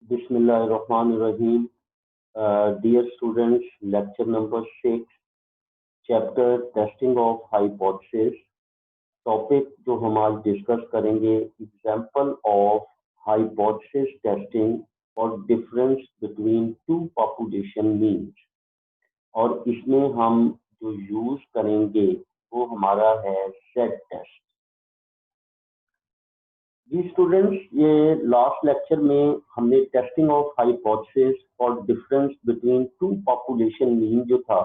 Bismillahirrahmanirrahim. Dear students, lecture number 6, chapter testing of hypothesis. Topic जो हम आज discuss करेंगे, एग्जाम्पल ऑफ हाइपोथेसिस टेस्टिंग और difference between two population means. और इसमें हम जो यूज करेंगे वो हमारा है सेट टेस्ट। जी स्टूडेंट्स, ये लास्ट लेक्चर में हमने टेस्टिंग ऑफ हाइपोथेसिस और difference between two population mean जो था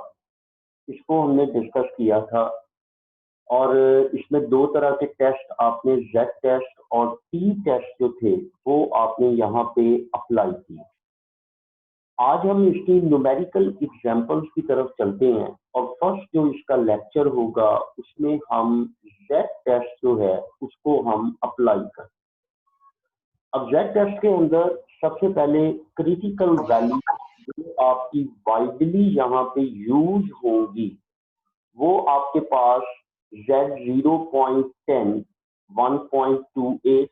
इसको हमने डिस्कस किया था। और इसमें दो तरह के टेस्ट आपने जेड टेस्ट और टी टेस्ट जो थे वो आपने यहाँ पे अप्लाई किए। आज हम इसकी न्यूमेरिकल एग्जांपल्स की तरफ चलते हैं और फर्स्ट जो इसका लेक्चर होगा उसमें हम जेड टेस्ट जो है उसको हम अप्लाई करें। अब जेड टेस्ट के अंदर सबसे पहले क्रिटिकल वैल्यू जो आपकी वाइडली यहाँ पे यूज होगी वो आपके पास Z0.10 1.28,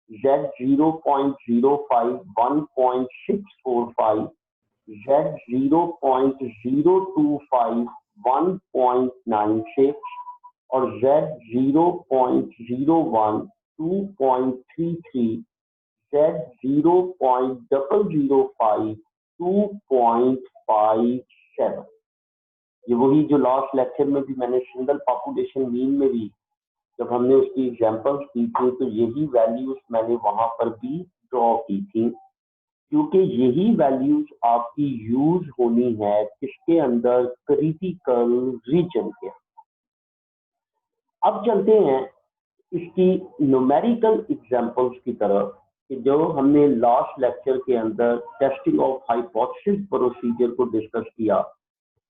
Z0.05 1.645, Z0.025 1.96 और Z0.01 2.33, Z0.005 2.57। ये वही जो लास्ट लेक्चर में भी मैंने सिंगल पॉपुलेशन मीन में भी जब हमने उसकी एग्जांपल्स की थी तो यही वैल्यूज मैंने वहां पर भी ड्रॉ की थी, क्योंकि यही वैल्यूज आपकी यूज होनी है किसके अंदर, क्रिटिकल रीजन के। अब चलते हैं इसकी न्यूमेरिकल एग्जांपल्स की तरफ कि जो हमने लास्ट लेक्चर के अंदर टेस्टिंग ऑफ हाइपोथेसिस प्रोसीजर को डिस्कस किया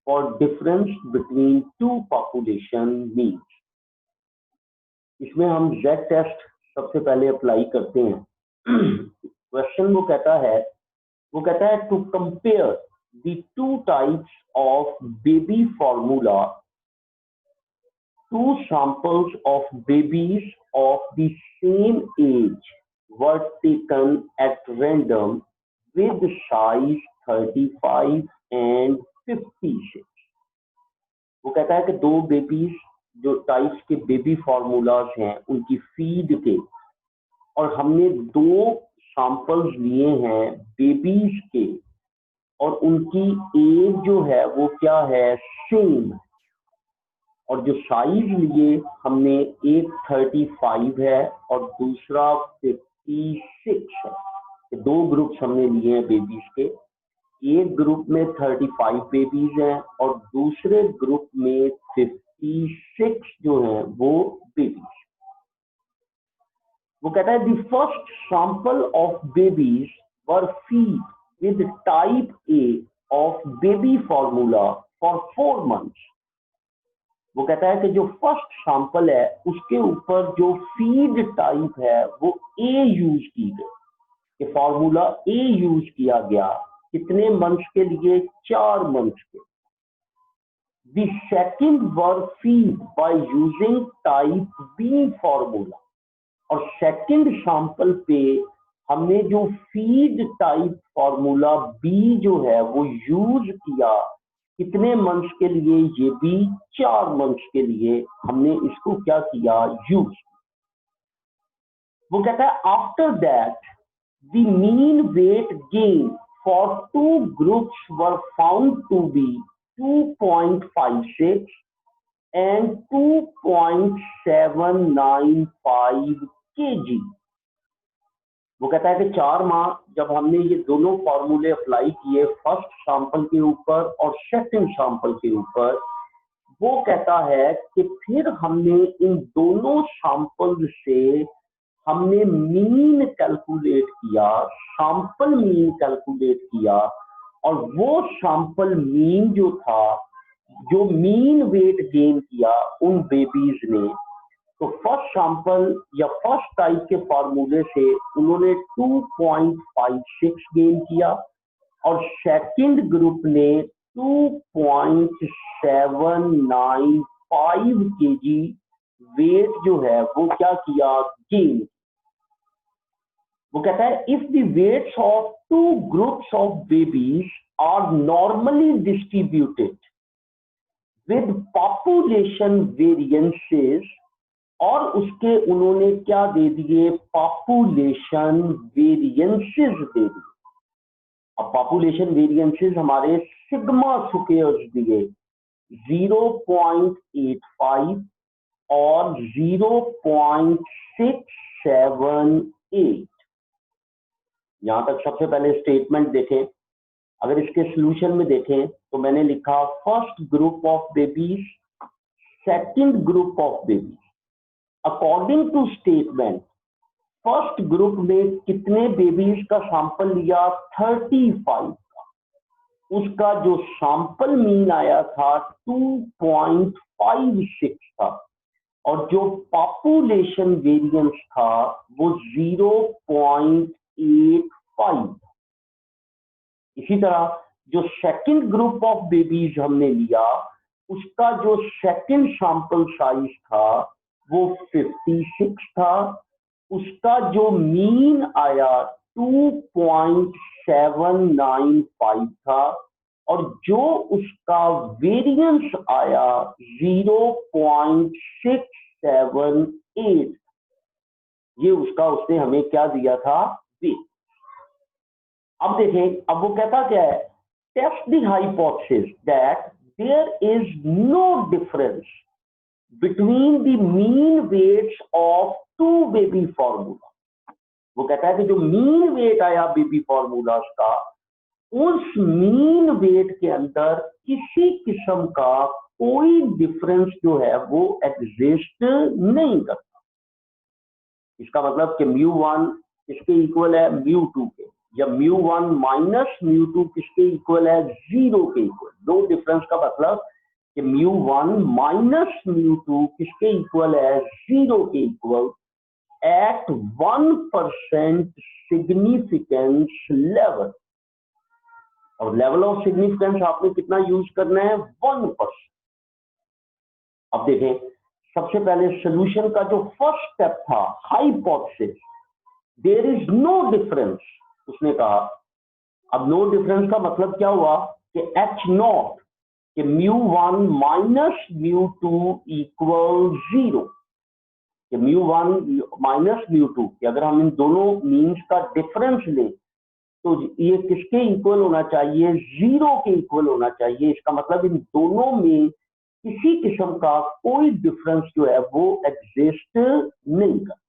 और difference between two population means. इसमें हम जेड टेस्ट सबसे पहले अप्लाई करते हैं। क्वेश्चन वो कहता है to compare the two types of baby formula, two samples of babies of the same age were taken at random with size 35 and 56। वो कहता है कि दो बेबीज जो टाइप्स के बेबी फॉर्मूलाज हैं उनकी फीड के, और हमने दो सैंपल्स लिए हैं बेबीज के और उनकी एज जो है वो क्या है, सेम। और जो साइज लिए हमने एक 35 है और दूसरा 56 है। दो ग्रुप्स हमने लिए हैं बेबीज के, एक ग्रुप में 35 बेबीज हैं और दूसरे ग्रुप में 56 जो हैं वो बेबीज। वो कहता है the first sample of babies were feed with type A of baby formula for 4 months। वो कहता है कि जो फर्स्ट सैंपल है उसके ऊपर जो फीड टाइप है वो ए यूज की गई, कि फॉर्मूला ए यूज किया गया। कितने मंथ्स के लिए, 4 मंथ्स के। The second were fed by using type B formula, और सेकंड सैंपल पे हमने जो फीड टाइप फॉर्मूला बी जो है वो यूज किया। कितने मंथ्स के लिए, ये भी 4 मंथ्स के लिए हमने इसको क्या किया, यूज। वो कहता है after that the mean weight gain for 2 groups were found to be 2.56 and 2.795 kg। वो कहता है कि 4 माह जब हमने ये दोनों फॉर्मूले अप्लाई किए फर्स्ट सैंपल के ऊपर और सेकंड सैंपल के ऊपर, वो कहता है कि फिर हमने इन दोनों सैंपल से हमने मीन कैलकुलेट किया, सैंपल मीन कैलकुलेट किया, और वो सैंपल मीन जो था, जो मीन वेट गेन किया उन बेबीज ने, तो फर्स्ट सैंपल या फर्स्ट टाइप के फॉर्मूले से उन्होंने 2.56 गेन किया और सेकंड ग्रुप ने 2.795 kg वेट जो है वो क्या किया, गेन। वो कहता है if the weights of two groups of babies are normally distributed with population variances, और उसके उन्होंने क्या दे दिए, पॉपुलेशन वेरिएंसेस दे दिए। अब पॉपुलेशन वेरिएंसेस हमारे सिग्मा स्क्वायर्स दिए 0.85 और 0.678। यहां तक सबसे पहले स्टेटमेंट देखें। अगर इसके सॉल्यूशन में देखें तो मैंने लिखा first group of babies, second group of babies. According to statement first group में कितने बेबीज का सैंपल लिया, 35 का। उसका जो सैंपल मीन आया था 2.56 था, और जो पॉपुलेशन वेरिएंस था वो 0.85। इसी तरह जो सेकंड ग्रुप ऑफ बेबीज हमने लिया उसका जो सेकंड सैंपल साइज था वो 56 था, उसका जो मीन आया 2.795 था, और जो उसका वेरिएंस आया 0.678। ये उसका उसने हमें क्या दिया था, वेट। अब देखें, अब वो कहता क्या है, test the hypothesis that there is no difference between the mean weights of two baby formula. वो कहता है कि जो मीन वेट आया बेबी फॉर्मूलाज का, उस मीन वेट के अंदर किसी किस्म का कोई डिफरेंस जो है वो एग्जिस्ट नहीं करता। इसका मतलब कि μ1 इसके इक्वल है μ2 के, या μ1 माइनस μ2 किसके इक्वल है, 0 के इक्वल। नो डिफरेंस का मतलब कि μ1 माइनस μ2 किसके इक्वल है, 0 के इक्वल एट 1% सिग्निफिकेंस लेवल। और लेवल ऑफ सिग्निफिकेंस आपने कितना यूज करना है, 1%। अब देखें, सबसे पहले सॉल्यूशन का जो फर्स्ट स्टेप था, hypothesis there is no difference, उसने कहा। अब नो डिफरेंस का मतलब क्या हुआ कि एच नॉट कि μ1 माइनस μ2 इक्वल 0, कि μ1 माइनस μ2, कि अगर हम इन दोनों मीन्स का डिफरेंस लें तो ये किसके इक्वल होना चाहिए, 0 के इक्वल होना चाहिए। इसका मतलब इन दोनों में किसी किस्म का कोई डिफरेंस जो है वो एग्जिस्ट नहीं करता।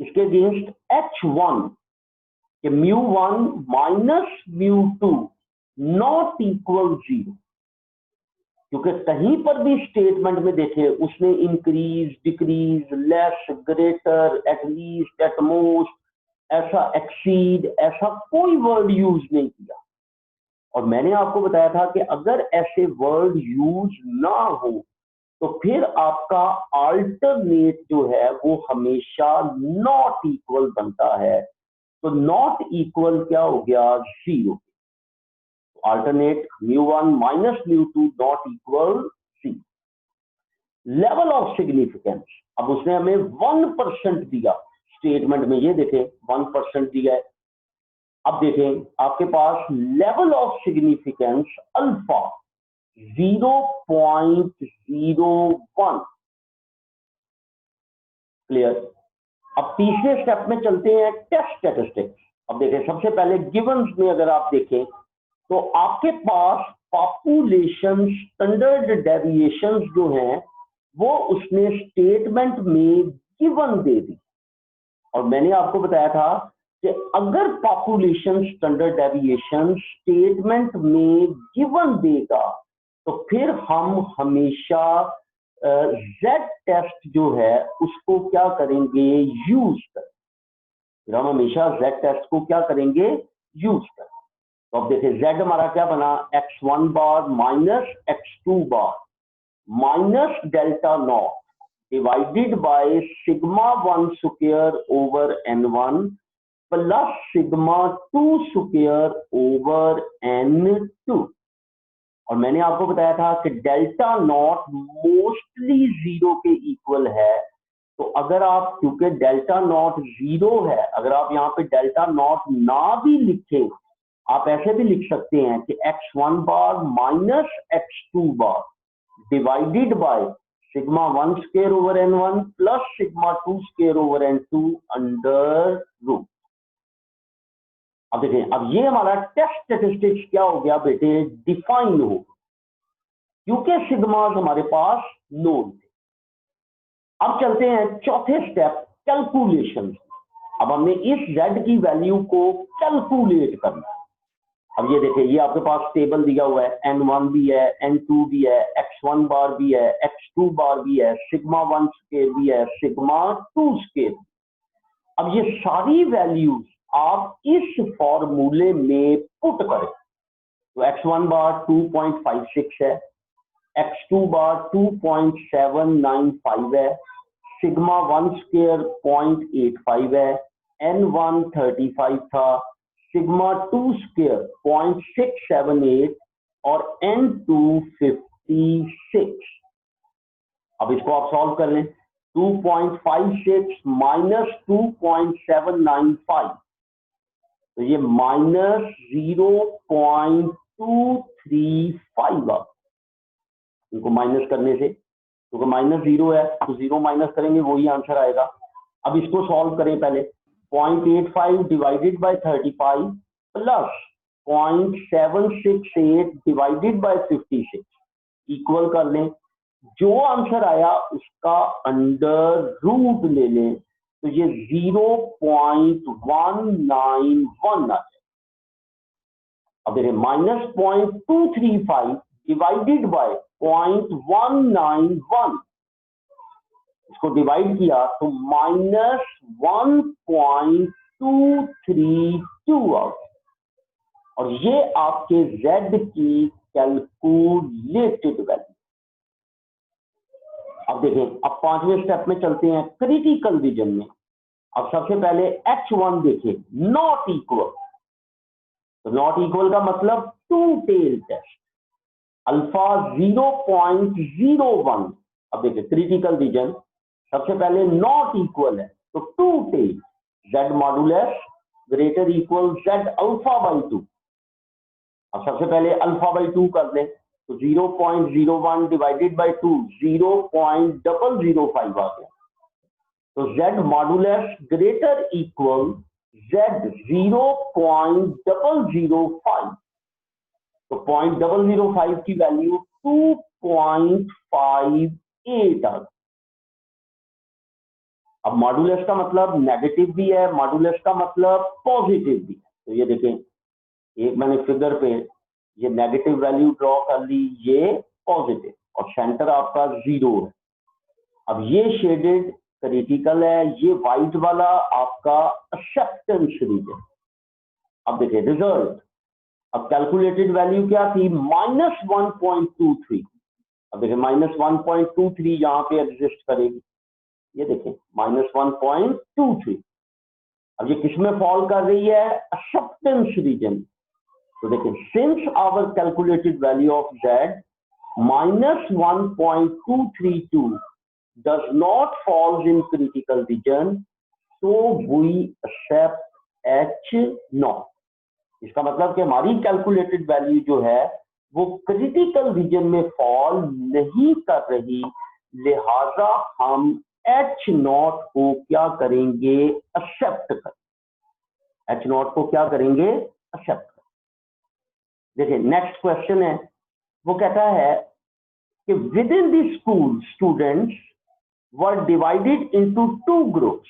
इसके अगेंस्ट H1 कि μ1 माइनस μ2 नॉट इक्वल 0, क्योंकि कहीं पर भी स्टेटमेंट में देखे उसने increase, decrease, less, greater, at least, at most, ऐसा एक्सीड, ऐसा कोई वर्ड यूज नहीं किया। और मैंने आपको बताया था कि अगर ऐसे वर्ड यूज ना हो तो फिर आपका अल्टरनेट जो है वो हमेशा नॉट इक्वल बनता है। तो नॉट इक्वल क्या हो गया, 0। Alternate μ1 minus μ2 not equal 0। Level of significance, अब उसने हमें 1% दिया स्टेटमेंट में, ये देखें 1% दिया है। अब देखें आपके पास level of significance alpha 0.01। Clear. अब तीसरे स्टेप में चलते हैं, टेस्ट स्टैटिस्टिक्स। अब देखें, सबसे पहले गिवंस में अगर आप देखें तो आपके पास पॉपुलेशन स्टैंडर्ड डेविएशंस जो हैं वो उसने स्टेटमेंट में गिवन दे दी। और मैंने आपको बताया था कि अगर पॉपुलेशन स्टैंडर्ड डेविएशन स्टेटमेंट में गिवन देगा तो फिर हम हमेशा जेड टेस्ट जो है उसको क्या करेंगे, यूज करें। फिर हम हमेशा जेड टेस्ट को क्या करेंगे, यूज करें। तो अब देखिए z हमारा क्या बना, x1 bar minus x2 bar minus delta not divided by sigma 1 square over n1 plus sigma 2 square over n2। और मैंने आपको बताया था कि डेल्टा नॉट मोस्टली 0 के इक्वल है, तो अगर आप, क्योंकि डेल्टा नॉट 0 है, अगर आप यहाँ पे डेल्टा नॉट ना भी लिखें, आप ऐसे भी लिख सकते हैं कि x1 bar minus x2 bar divided by sigma 1 square over n1 plus sigma 2 square over n2 under root. अब देखें, अब ये हमारा टेस्ट स्टैटिस्टिक्स क्या हो गया बेटे, डिफाइन हो, क्योंकि सिग्मास हमारे पास नोन थे। अब चलते हैं चौथे स्टेप, कैलकुलेशन। अब हमने इस z की वैल्यू को कैलकुलेट करना। अब ये देखिए, ये आपके पास टेबल दिया हुआ है, n1 भी है, n2 भी है, x1 बार भी है, x2 बार भी है, सिग्मा 1 स्क्वायर भी है, सिग्मा 2 स्क्वायर। अब ये सारी वैल्यूज आप इस फॉर्मूले में पुट करें, तो x1 बार 2.56 है, x2 बार 2.795 है, सिग्मा 1 स्क्वायर 0.85 है, n1 35 था, सिग्मा 2 स्क्वायर 0.678 और n2 56। अब इसको आप सॉल्व कर लें, 2.56 माइनस 2.795, तो ये माइनस 0.235 आ, इनको माइनस करने से, क्योंकि माइनस 0 है तो 0 माइनस करेंगे वही आंसर आएगा। अब इसको सॉल्व करें, पहले 0.85 divided by 35 plus 0.768 divided by 56 equal कर लें, जो आंसर आया उसका अंडर रूट ले लें, तो ये 0.191 आ जाए। अब देखिए, माइनस 0.235 डिवाइडेड बाय 0.191, इसको डिवाइड किया तो माइनस 1.232 आउट, और ये आपके z की कैलकुलेटेड वैल्यू। अब देखें, अब पांचवें स्टेप में चलते हैं, क्रिटिकल विजन में। अब सबसे पहले h1 देखें, नॉट इक्वल, तो नॉट इक्वल का मतलब टू टेल टेस्ट, अल्फा 0.01। अब देखिए, क्रिटिकल विजन सबसे पहले नॉट इक्वल है, तो two tail, z modulus greater equal z alpha by 2। अब सबसे पहले अल्फा बाई 2 कर दें, तो 0.01 डिवाइडेड बाई 2 0.005 आ गया, तो z modulus greater equal z 0.005, तो 0.005 की वैल्यू 2.58 आ गई। अब मॉडुलस का मतलब नेगेटिव भी है, मॉडुलस का मतलब पॉजिटिव भी है। तो ये देखें, एक मैंने फिगर पे ये नेगेटिव वैल्यू ड्रॉ कर ली, ये पॉजिटिव, और सेंटर आपका 0 है। अब ये शेडेड क्रिटिकल है, ये व्हाइट वाला आपका एक्सेप्टेंस रीजन। अब देखिए रिजल्ट, अब कैलकुलेटेड वैल्यू क्या थी, -1.23। अब देखिए -1.23 यहां पे एग्जिस्ट करेगी, ये देखें -1.23। अब ये किसमें फॉल कर रही है, एक्सेप्टेंस रीजन। तो देखिए, since our calculated value of z -1.232 does not falls in critical region, so we accept H0। इसका मतलब कि हमारी कैलकुलेटेड वैल्यू जो है वो क्रिटिकल रीजन में फॉल नहीं कर रही, लिहाजा हम H0 को क्या करेंगे, एक्सेप्ट करें। H0 को क्या करेंगे, एक्सेप्ट करें। देखिए नेक्स्ट क्वेश्चन है, वो कहता है कि with in the school students were divided into two groups.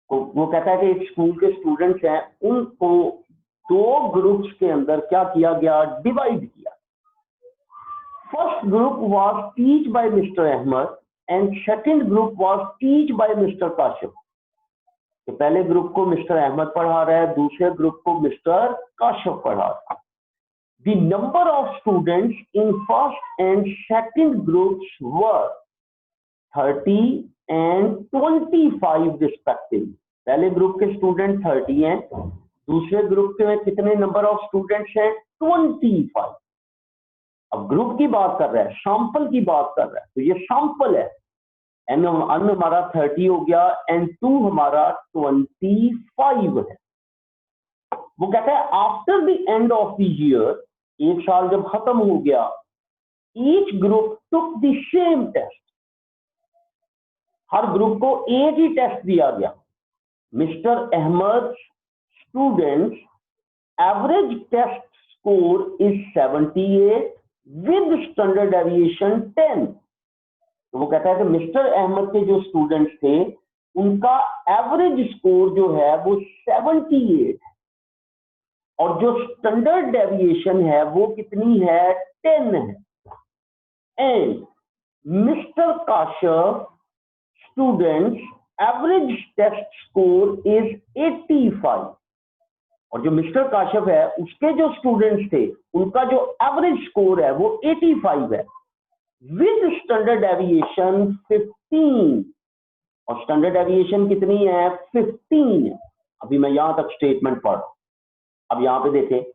वो कहता है कि एक स्कूल के स्टूडेंट्स हैं, उनको दो ग्रुप्स के अंदर क्या किया गया, डिवाइड किया। First group was teach by mister Ahmad and second group was teach by mister Kashif. तो पहले ग्रुप को मिस्टर अहमद पढ़ा रहा है, दूसरे ग्रुप को मिस्टर काशिफ पढ़ा रहा है। The number of students in first and second groups were 30 and 25 respectively। पहले ग्रुप के स्टूडेंट 30 हैं, दूसरे ग्रुप के में कितने नंबर ऑफ स्टूडेंट्स हैं, 25। अब ग्रुप की बात कर रहा है, सैंपल की बात कर रहा है, तो ये सैंपल है, एन हमारा 30 हो गया, N2 हमारा 25 है। वो कहता है after the end of the year, एक साल जब खत्म हो गया, each group took the same test, हर ग्रुप को एक ही टेस्ट दिया गया। Mister Ahmad students average test score is 78 with standard deviation 10। तो वो कहता है कि मिस्टर अहमद के जो स्टूडेंट्स थे उनका एवरेज स्कोर जो है वो 78 है, और जो स्टैंडर्ड डेविएशन है वो कितनी है, 10 है। And mister Kashaf students average test score is 85, और जो मिस्टर काशफ है उसके जो स्टूडेंट्स थे उनका जो एवरेज स्कोर है वो 85 है, विद स्टैंडर्ड डेविएशन 15, और स्टैंडर्ड डेविएशन कितनी है, 15 है। अभी मैं यहां तक स्टेटमेंट पढ़ रहा हूं। अब यहां पे देखें,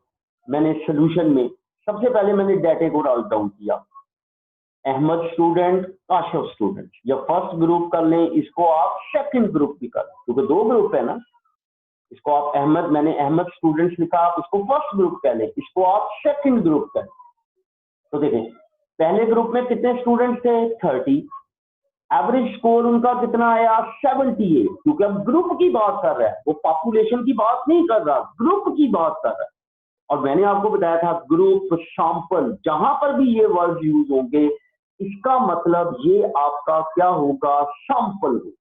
मैंने सोल्यूशन में सबसे पहले मैंने डेटा को राइट डाउन किया, अहमद स्टूडेंट, काशफ स्टूडेंट, या फर्स्ट ग्रुप कर लें, इसको आप सेकंड ग्रुप भी कर लें, क्योंकि दो ग्रुप है ना। इसको आप अहमद, मैंने अहमद स्टूडेंट्स लिखा, आप इसको फर्स्ट ग्रुप कह लें, इसको आप सेकंड ग्रुप कह लें। तो देखें, पहले ग्रुप में कितने स्टूडेंट्स थे, 30, एवरेज स्कोर उनका कितना आया, 78, क्योंकि अब ग्रुप की बात कर रहा है, वो पॉपुलेशन की बात नहीं कर रहा, ग्रुप की बात कर रहा है। और मैंने आपको बताया था ग्रुप, सैंपल, जहां पर भी ये वर्ड यूज होंगे इसका मतलब ये आपका क्या होगा, सैंपल होगा।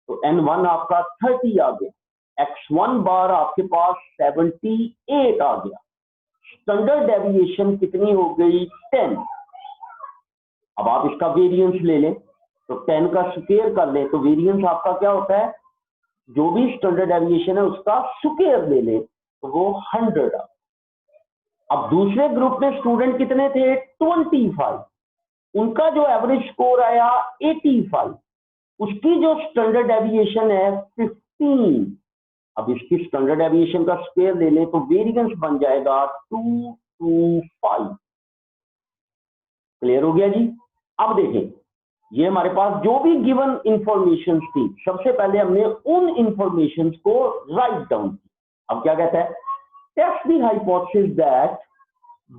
तो N1 आपका 30 आ गया, X1 बार आपके पास 78 आ गया, स्टैंडर्ड डेविएशन कितनी हो गई, 10। अब आप इसका वेरिएंस ले लें, तो 10 का स्क्वायर कर लें, तो वेरिएंस आपका क्या होता है, जो भी स्टैंडर्ड डेविएशन है उसका स्क्वायर ले लें तो वो 100 आ। अब दूसरे ग्रुप में स्टूडेंट कितने थे, 25, उनका जो एवरेज स्कोर आया 85, उसकी जो स्टैंडर्ड डेविएशन है 15। अब इसकी स्टैंडर्ड डेविएशन का स्क्वायर ले लें तो वेरिएंस बन जाएगा 225। क्लियर हो गया जी। अब देखें, ये हमारे पास जो भी गिवन इंफॉर्मेशन थी, सबसे पहले हमने उन इंफॉर्मेशन को राइट डाउन किया। अब क्या कहता है, test the hypothesis that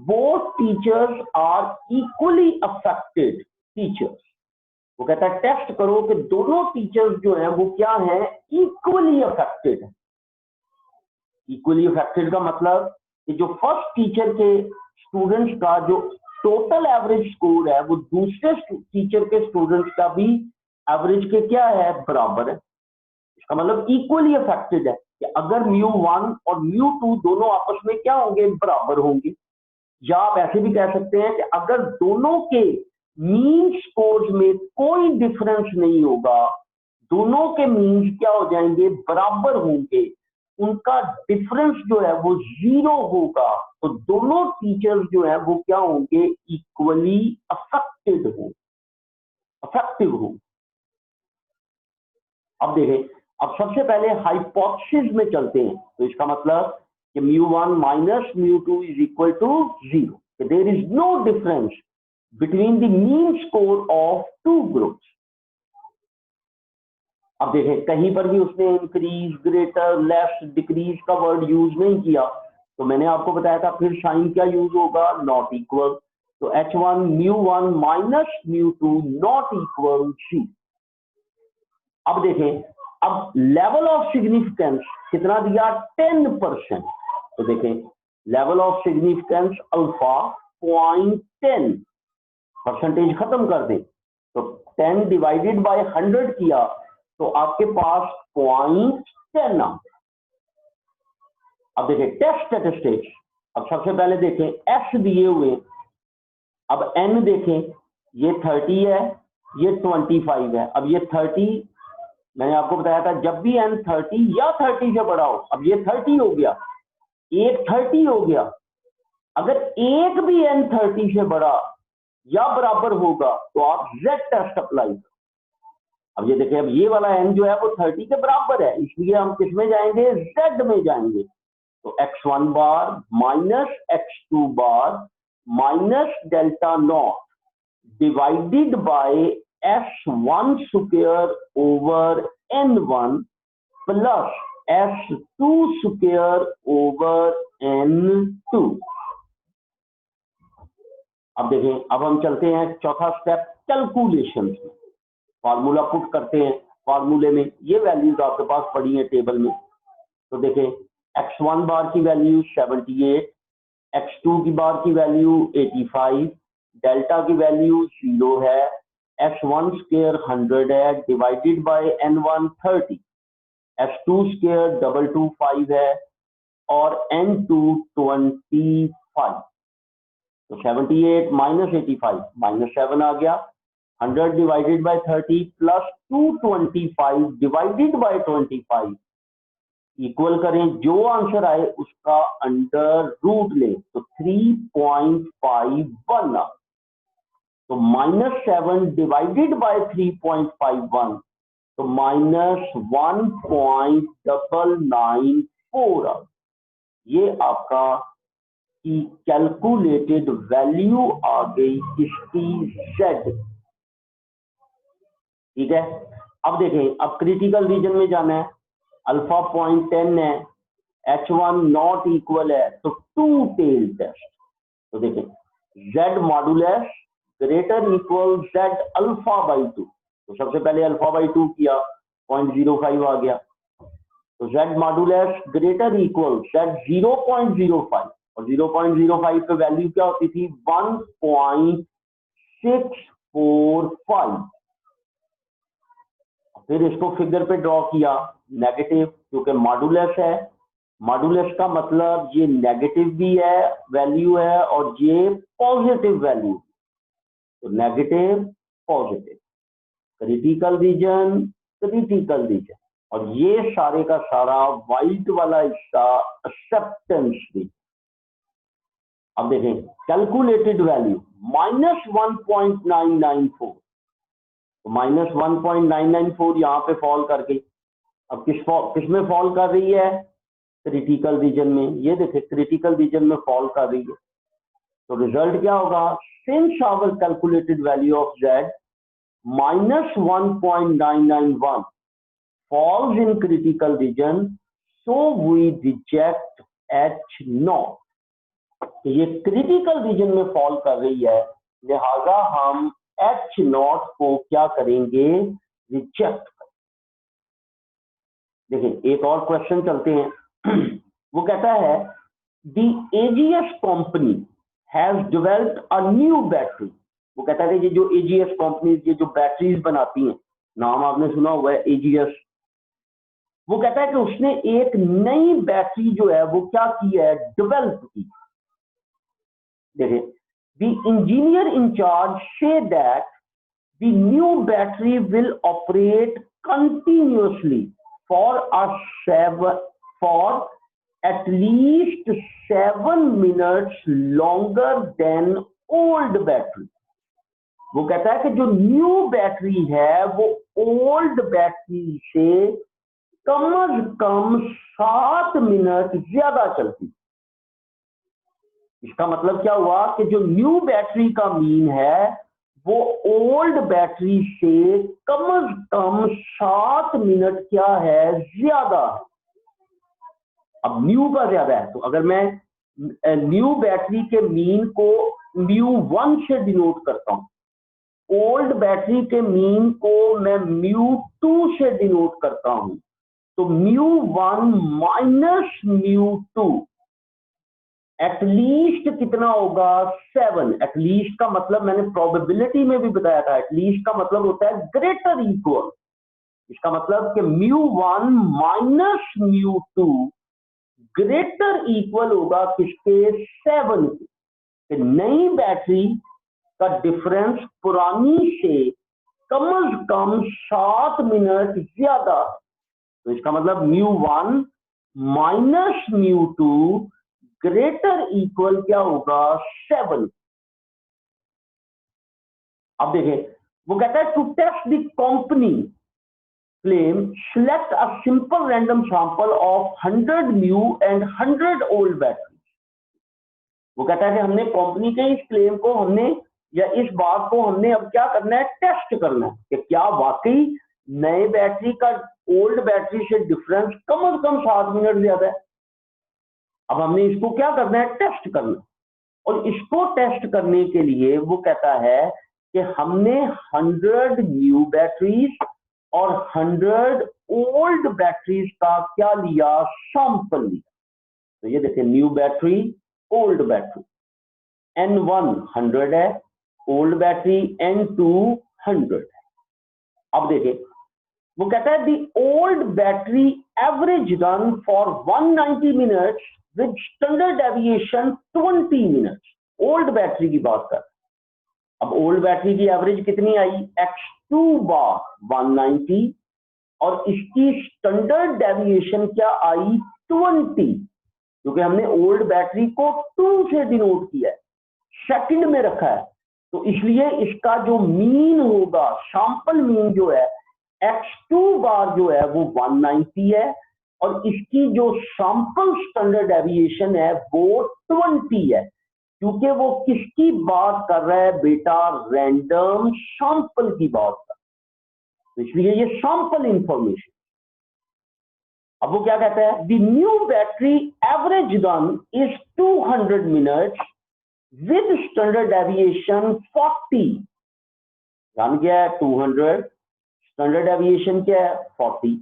both teachers are equally affected teachers. वो कहता है टेस्ट करो कि दोनों टीचर्स जो हैं वो क्या हैं, इक्वली अफेक्टेड है। इक्वली अफेक्टेड का मतलब कि जो फर्स्ट टीचर के स्टूडेंट्स का जो टोटल एवरेज स्कोर है वो दूसरे टीचर के स्टूडेंट्स का भी एवरेज के क्या है, बराबर है। इसका मतलब इक्वली अफेक्टेड है कि अगर μ1 और μ2 दोनों आपस में क्या होंगे, बराबर होंगे। या आप ऐसे भी कह सकते हैं कि अगर दोनों के मीन स्कोर्स में कोई डिफरेंस नहीं होगा, दोनों के मीन्स क्या हो जाएंगे, बराबर होंगे, उनका डिफरेंस जो है वो 0 होगा, तो दोनों टीचर्स जो है वो क्या होंगे, इक्वली अफेक्टेड हो, अफेक्टिव हो। अब देखें, अब सबसे पहले हाइपोथेसिस में चलते हैं, तो इसका मतलब कि μ1 minus μ2 is equal to 0, there is no difference between the mean score of two groups. अब देखें, कहीं पर भी उसने इंक्रीज, ग्रेटर, लेस, डिक्रीज का वर्ड यूज नहीं किया, तो मैंने आपको बताया था फिर साइन क्या यूज होगा, नॉट इक्वल। तो H1 μ1 माइनस μ2 नॉट इक्वल 0। अब देखें, अब लेवल ऑफ सिग्निफिकेंस कितना दिया, 10%। तो देखें, level of significance alpha 0.10, percentage खत्म कर दें, तो 10 डिवाइडेड बाय 100 किया तो आपके पास 0.10 आ। अब देखें टेस्ट स्टैटिस्टिक्स, अब सबसे पहले देखें एस दिए हुए, अब एन देखें, ये 30 है, ये 25 है। अब ये 30 मैंने आपको बताया था जब भी n 30 या 30 से बड़ा हो, अब ये 30 हो गया, एक 30 हो गया, अगर एक भी n 30 से बड़ा या बराबर होगा तो आप z टेस्ट अप्लाई करो। अब ये देखिए, अब ये वाला n जो है वो 30 के बराबर है, इसलिए हम किस में जाएंगे, z में जाएंगे। तो x1 bar minus x2 bar minus delta not divided by S1 square over N1 plus S2 square over N2। अब देखें, अब हम चलते हैं चौथा स्टेप कैलकुलेशन में। फार्मूला पुट करते हैं, फार्मूले में ये वैल्यूज आपके पास पड़ी है टेबल में। तो देखें, x1 बार की वैल्यू 78, x2 की बार की वैल्यू 85, डेल्टा की वैल्यू 0 है, s1 स्क्वायर 100 है, divided by n1 30, s2 square 225 है और n2 25। तो 78 माइनस 85 माइनस 7 आ गया, 100 divided by 30 plus 225 divided by 25 equal करें, जो आंसर आए उसका अंडर रूट लें तो 3.51। तो -7 डिवाइडेड बाय 3.51 तो -1.994। ये आपका की कैलकुलेटेड वैल्यू आ गई इसकी Z। ठीक है, अब देखें, अब क्रिटिकल रीजन में जाना है। अल्फा 0.10 है, H1 नॉट इक्वल है तो 2 टेल टेस्ट। तो देखें, Z modulus greater equal Z alpha by 2। तो सबसे पहले अल्फा बाई 2 किया, 0.05 आ गया। तो Z modulus greater equal Z 0.05 और 0.05 पे वैल्यू क्या होती थी 1.645। फिर इसको फिगर पे ड्रॉ किया, नेगेटिव, क्योंकि मॉडुलस है। मॉडुलस का मतलब ये नेगेटिव भी है वैल्यू है और ये पॉजिटिव वैल्यू। तो negative positive, critical reason, critical reason, और ये सारे का सारा व्हाइट वाला हिस्सा एक्सेप्टेंस रीजन। अब देखें कैलकुलेटेड वैल्यू -1.994। तो -1.994 यहाँ पे फॉल करके अब किस में फॉल कर रही है, क्रिटिकल रीजन में। ये देखें क्रिटिकल रीजन में फॉल कर रही है। तो रिजल्ट क्या होगा, since our calculated value of Z -1.991 falls in critical region, so we reject H0। तो ये क्रिटिकल रीजन में फॉल कर रही है, लिहाजा हम H0 को क्या करेंगे, रिजेक्ट। देखिए एक और क्वेश्चन चलते हैं। वो कहता है the AGS company has developed a new battery. वो कहता है कि ये जो AGS कंपनी ये जो बैटरीज बनाती हैं, नाम आपने सुना हुआ है AGS। वो कहता है कि उसने एक नई बैटरी जो है वो क्या की है, डेवलप की। देखिए, the engineer in charge say that the new battery will operate continuously for at least 7 minutes longer than old battery। वो कहता है कि जो न्यू बैटरी है वो ओल्ड बैटरी से कम से कम 7 मिनट ज्यादा चलती। इसका मतलब क्या हुआ कि जो न्यू बैटरी का मीन है वो ओल्ड बैटरी से कम 7 मिनट क्या है, ज्यादा है। अब न्यू का ज्यादा है, तो अगर मैं न्यू बैटरी के मीन को μ1 से डिनोट करता हूं, ओल्ड बैटरी के मीन को मैं μ2 से डिनोट करता हूं, तो μ1 माइनस μ2 एटलीस्ट कितना होगा, 7। एटलीस्ट का मतलब मैंने प्रोबेबिलिटी में भी बताया था, एटलीस्ट का मतलब होता है ग्रेटर इक्वल। इसका मतलब कि μ1 माइनस μ2 ग्रेटर इक्वल होगा किसके, 7 के। नई बैटरी का डिफरेंस पुरानी से कम 7 मिनट ज्यादा। तो इसका मतलब μ1 माइनस μ2 ग्रेटर इक्वल क्या होगा, 7। अब देखें, वो कहता है to test the company claim select a simple random sample of 100 new and 100 old batteries। वो कहता है कि हमने कंपनी के इस क्लेम को हमने या इस बात को हमने अब क्या करना है, टेस्ट करना है कि क्या वाकई नए बैटरी का ओल्ड बैटरी से डिफरेंस कम से कम 7 मिनट ज्यादा है। अब हमने इसको क्या करना है, टेस्ट करना है। और इसको टेस्ट करने के लिए वो कहता है कि हमने 100 न्यू बैटरीज और 100 ओल्ड बैटरीज का क्या लिया, सैंपल लिया। तो ये देखिए, new battery, old battery, N1 100 है, ओल्ड बैटरी N2 100 है। अब देखिए, वो कहता है the old battery average run for 190 minutes with standard deviation 20 minutes. Old battery की बात कर, अब ओल्ड बैटरी की एवरेज कितनी आई, x2 बार 190, और इसकी स्टैंडर्ड डेविएशन क्या आई, 20, क्योंकि हमने ओल्ड बैटरी को 2 से डिनोट किया है, सेकंड में रखा है, तो इसलिए इसका जो मीन होगा, सैंपल मीन जो है, x2 बार जो है वो 190 है, और इसकी जो सैंपल स्टैंडर्ड डेविएशन है वो 20 है, क्योंकि वो किसकी बात कर रहा है बेटा, रैंडम सैंपल की बात कर, तो इसलिए ये सैंपल इंफॉर्मेशन। अब वो क्या कहता है, the new battery average run is 200 minutes with standard deviation 40। Run क्या है 200, स्टैंडर्ड डेविएशन क्या है 40।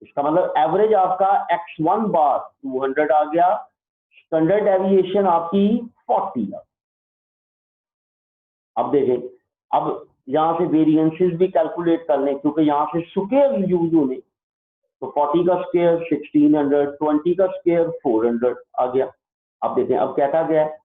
इसका मतलब एवरेज आपका x1 बार 200 आ गया, स्टैंडर्ड डेविएशन आपकी 40 आ। अब देखें, अब यहां से वेरिएंसेस भी कैलकुलेट कर लें, क्योंकि यहां से स्क्वायर यूज होने, तो 40 का स्क्वायर 1600, 20 का स्क्वायर 400 आ गया। अब देखें, अब कहता गया है,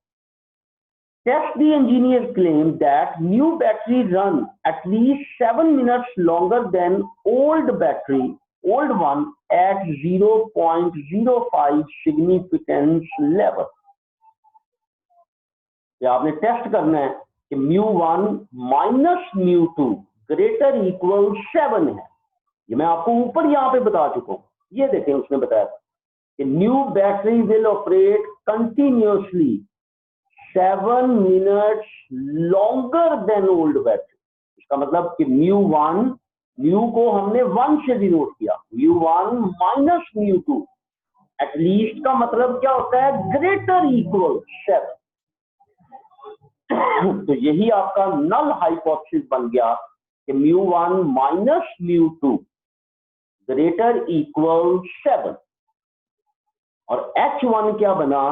Test the engineers claim that new battery run at least 7 minutes longer than old one at 0.05 significance level. ये आपने टेस्ट करना है कि μ1 माइनस μ2 ग्रेटर इक्वल 7 है। ये मैं आपको ऊपर यहाँ पे बता चुका हूँ। ये देखें, उसने बताया था कि new battery will operate continuously 7 minutes longer than old battery. इसका मतलब कि म्यू को हमने 1 से डिनोट किया, μ1 माइनस μ2, एटलीस्ट का मतलब क्या होता है, ग्रेटर इक्वल 7। तो यही आपका नल हाइपोथेसिस बन गया कि μ1 माइनस μ2 ग्रेटर इक्वल 7, और H1 क्या बना,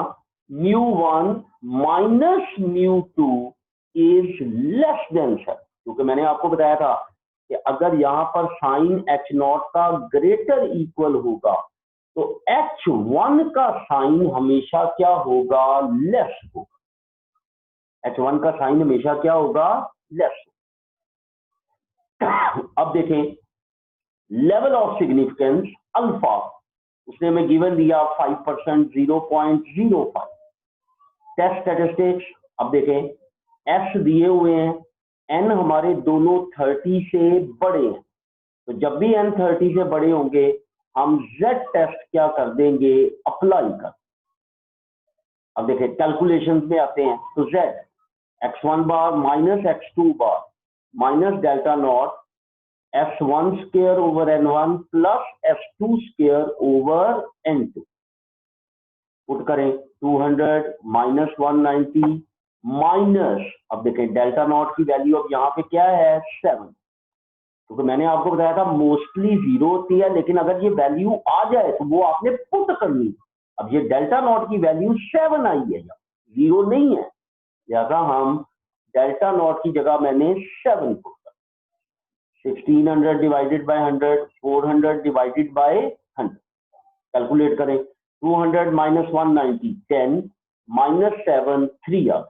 μ1 माइनस μ2 इज लेस देन 7, क्योंकि मैंने आपको बताया था कि अगर यहां पर साइन H0 का ग्रेटर इक्वल होगा तो H1 का साइन हमेशा क्या होगा, लेस होगा। H1 का साइन हमेशा क्या होगा, लेस। अब देखें, लेवल ऑफ सिग्निफिकेंस अल्फा, उसने हमें गिवन दिया 5%, 0.05। टेस्ट स्टैटिस्टिक्स, अब देखें, एस दिए हुए हैं, एन हमारे दोनों 30 से बड़े हैं, तो जब भी एन 30 से बड़े होंगे हम जेड टेस्ट क्या कर देंगे, अप्लाई कर। अब देखें, कैलकुलेशंस में आते हैं, तो Z x1 bar minus x2 bar minus delta not s1 square over n1 plus s2 square over n2। Put करें 200 माइनस 190 माइनस, अब देखें डेल्टा नॉट की वैल्यू अब यहाँ पे क्या है, 7, क्योंकि मैंने आपको बताया था मोस्टली 0 होती है, लेकिन अगर ये वैल्यू आ जाए तो वो आपने पुट करनी। अब ये डेल्टा नॉट की वैल्यू 7 आई है, 0 नहीं है, लिहाजा हम डेल्टा नॉट की जगह मैंने 7 पुट कर। 1600 divided by 100, 400 divided by 100, calculate करें। 200 माइनस 190 10 माइनस 7 3 आ।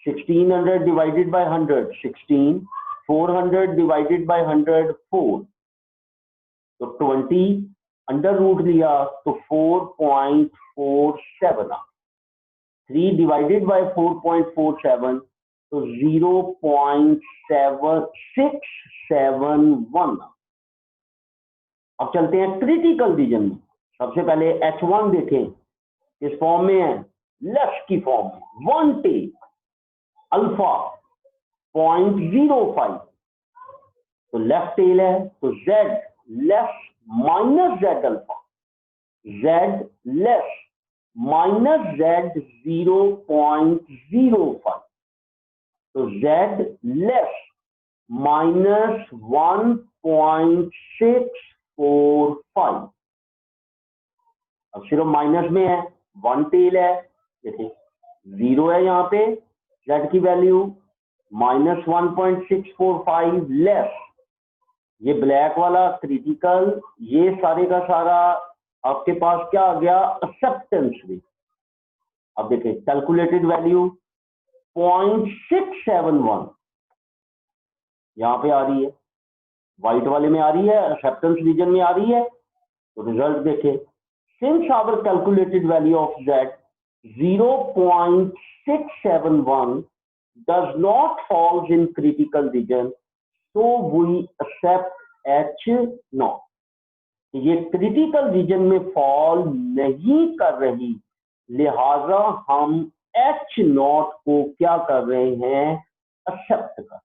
1600 डिवाइडेड बाय 100 16, 400 डिवाइडेड बाय 100 4, तो 20 अंडर रूट लिया तो 4.47 आ। 3 डिवाइडेड बाय 4.47 तो 0.7671। अब चलते हैं क्रिटिकल रीजन में। सबसे पहले H1 देखें, किस फॉर्म में है, लेस की फॉर्म में, 1 टेक। अल्फा 0.05, तो लेफ्ट टेल है, तो z less minus z alpha, z less minus z 0.05, तो z लेस माइनस 1.645। अब सिर्फ माइनस में है, वन टेल है, देखिए जीरो है यहाँ पे z की वैल्यू, माइनस 1.645 लेस ये ब्लैक वाला क्रिटिकल, ये सारे का सारा आपके पास क्या आ गया, एक्सेप्टेंस में। अब देखिए कैलकुलेटेड वैल्यू 0.671 यहाँ पे आ रही है, व्हाइट वाले में आ रही है, एक्सेप्टेंस रीजन में आ रही है। तो रिजल्ट देखे, since our calculated value of z 0.671 does not falls in critical region, so we accept H0। ये क्रिटिकल रीजन में फॉल नहीं कर रही, लिहाजा हम H0 को क्या कर रहे हैं, एक्सेप्ट कर।